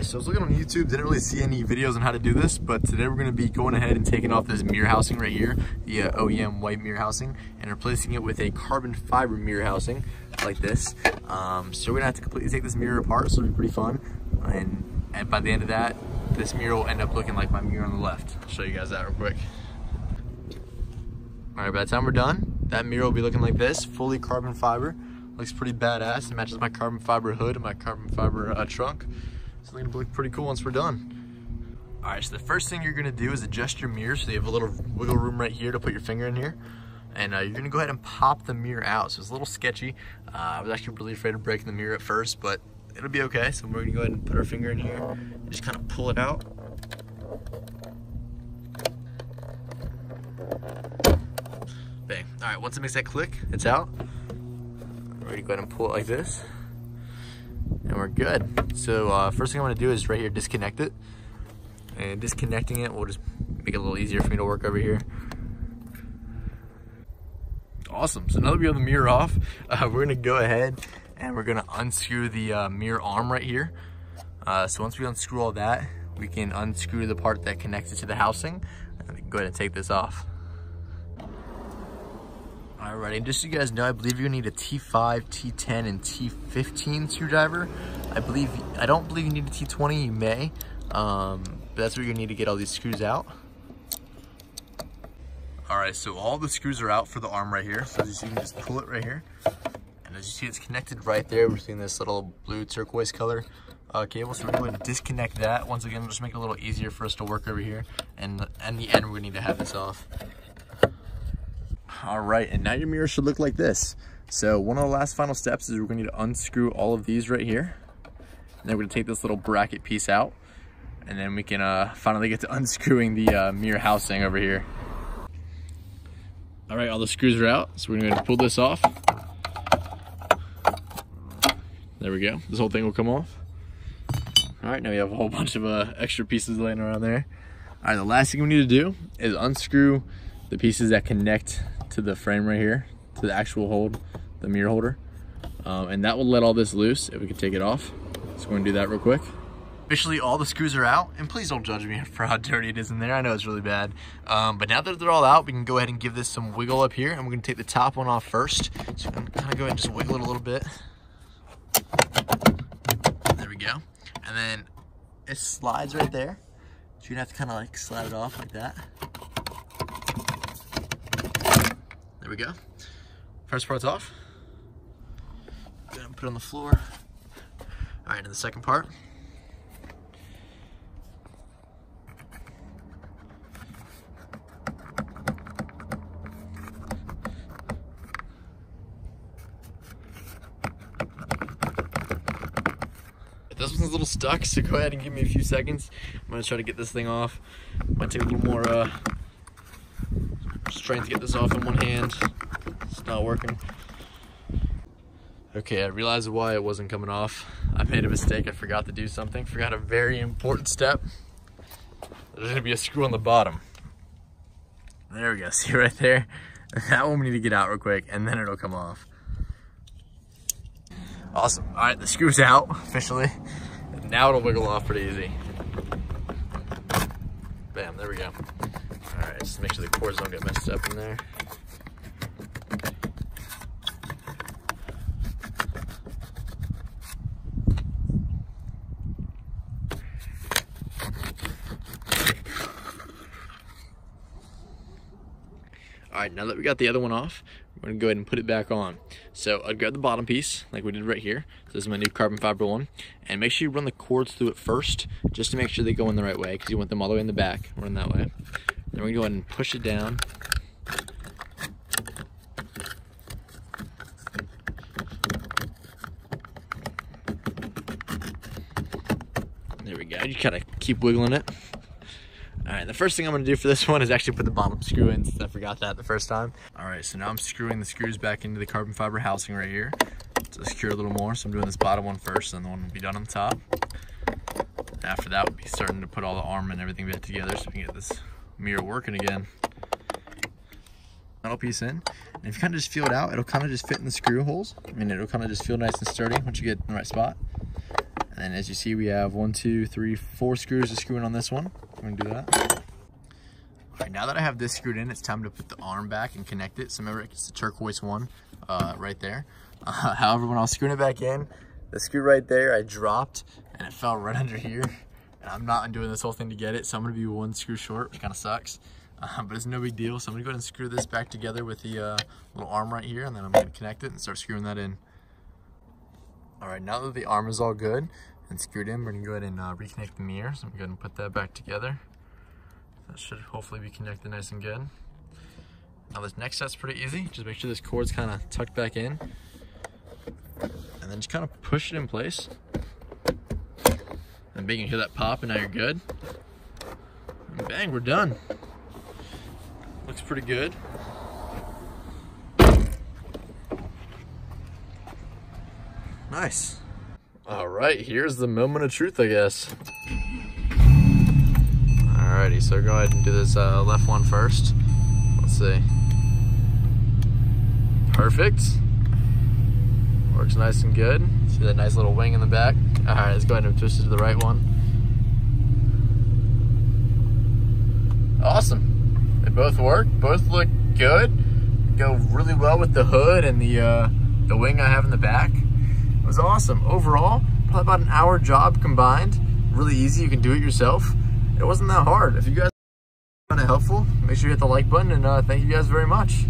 So I was looking on YouTube, didn't really see any videos on how to do this, but today we're going to be going ahead and taking off this mirror housing right here, the OEM white mirror housing, and replacing it with a carbon fiber mirror housing like this. So we're going to have to completely take this mirror apart, so it'll be pretty fun. And by the end of that, this mirror will end up looking like my mirror on the left. I'll show you guys that real quick. Alright, by the time we're done, that mirror will be looking like this, fully carbon fiber. Looks pretty badass. It matches my carbon fiber hood and my carbon fiber trunk. It's going to look pretty cool once we're done. Alright, so the first thing you're going to do is adjust your mirror so you have a little wiggle room right here to put your finger in here. And you're going to go ahead and pop the mirror out. So it's a little sketchy. I was actually really afraid of breaking the mirror at first, but it'll be okay. So we're going to go ahead and put our finger in here and just kind of pull it out. Bang. Alright, once it makes that click, it's out. We're ready to go ahead and pull it like this. And we're good. So first thing I'm going to do is right here disconnect it. And disconnecting it will just make it a little easier for me to work over here. Awesome. So now that we have the mirror off, we're going to go ahead and we're going to unscrew the mirror arm right here. So once we unscrew all that, we can unscrew the part that connects it to the housing. And we can go ahead and take this off. Alright, and just so you guys know, I believe you need a T5, T10, and T15 screwdriver. I don't believe you need a T20, you may. But that's where you need to get all these screws out. Alright, so all the screws are out for the arm right here. So as you see, you can just pull it right here. And as you see, it's connected right there. We're seeing this little blue turquoise color cable. So we're going to disconnect that. Once again, just make it a little easier for us to work over here. And in the end, we're going to need to have this off. All right, and now your mirror should look like this. So one of the last final steps is we're going to need to unscrew all of these right here. And then we're going to take this little bracket piece out. And then we can finally get to unscrewing the mirror housing over here. All right, all the screws are out. So we're going to pull this off. There we go. This whole thing will come off. All right, now we have a whole bunch of extra pieces laying around there. All right, the last thing we need to do is unscrew the pieces that connect to the frame right here, to the actual hold, the mirror holder. And that will let all this loose if we can take it off. So we're gonna do that real quick. Officially all the screws are out, and please don't judge me for how dirty it is in there. I know it's really bad. But now that they're all out, we can go ahead and give this some wiggle up here, and we're gonna take the top one off first. So I'm gonna kind of go ahead and just wiggle it a little bit. There we go. And then it slides right there. So you're gonna have to kind of like slide it off like that. There we go. First part's off. Gonna put it on the floor. All right, and the second part. This one's a little stuck, so go ahead and give me a few seconds. I'm gonna try to get this thing off. Might take a little more strength to get this off in one hand. It's not working. Okay, I realized why it wasn't coming off. I made a mistake. I forgot to do something. Forgot a very important step. There's gonna be a screw on the bottom. There we go. See right there? That one we need to get out real quick, and then it'll come off. Awesome. All right, the screw's out officially. Now it'll wiggle off pretty easy. Bam, there we go. All right, just make sure the cords don't get messed up in there. All right, now that we got the other one off, we're gonna go ahead and put it back on. So I'd grab the bottom piece like we did right here. So this is my new carbon fiber one. And make sure you run the cords through it first, just to make sure they go in the right way, because you want them all the way in the back, run that way. Then we're gonna go ahead and push it down. There we go, you kind of keep wiggling it. All right, the first thing I'm gonna do for this one is actually put the bottom screw in, since I forgot that the first time. All right, so now I'm screwing the screws back into the carbon fiber housing right here to secure a little more. So I'm doing this bottom one first, and the one will be done on the top. After that, we'll be starting to put all the arm and everything back together so we can get this mirror working again. Metal piece in, and if you kind of just feel it out, it'll kind of just fit in the screw holes. I mean, it'll kind of just feel nice and sturdy once you get in the right spot. And then as you see, we have 1, 2, 3, 4 screws to screw in on this one. I'm gonna do that. All right, now that I have this screwed in, it's time to put the arm back and connect it. So remember, it's the turquoise one right there. However, when I was screwing it back in, the screw right there, I dropped and it fell right under here. And I'm not doing this whole thing to get it, so I'm gonna be 1 screw short, which kind of sucks. But it's no big deal. So I'm gonna go ahead and screw this back together with the little arm right here, and then I'm gonna connect it and start screwing that in. All right, now that the arm is all good and screwed in, we're gonna go ahead and reconnect the mirror. So I'm gonna go ahead and put that back together. That should hopefully be connected nice and good. Now this next step's pretty easy. Just make sure this cord's kind of tucked back in. And then just kind of push it in place. And bang, you hear that pop, and now you're good. And bang, we're done. Looks pretty good. Nice. All right, here's the moment of truth, I guess. Alrighty, so go ahead and do this left one first. Let's see. Perfect. Works nice and good. See that nice little wing in the back? Alright, let's go ahead and twist it to the right one. Awesome. They both work. Both look good. Go really well with the hood and the wing I have in the back. It was awesome. Overall, probably about an hour job combined. Really easy. You can do it yourself. It wasn't that hard. If you guys found it helpful, make sure you hit the like button, and thank you guys very much.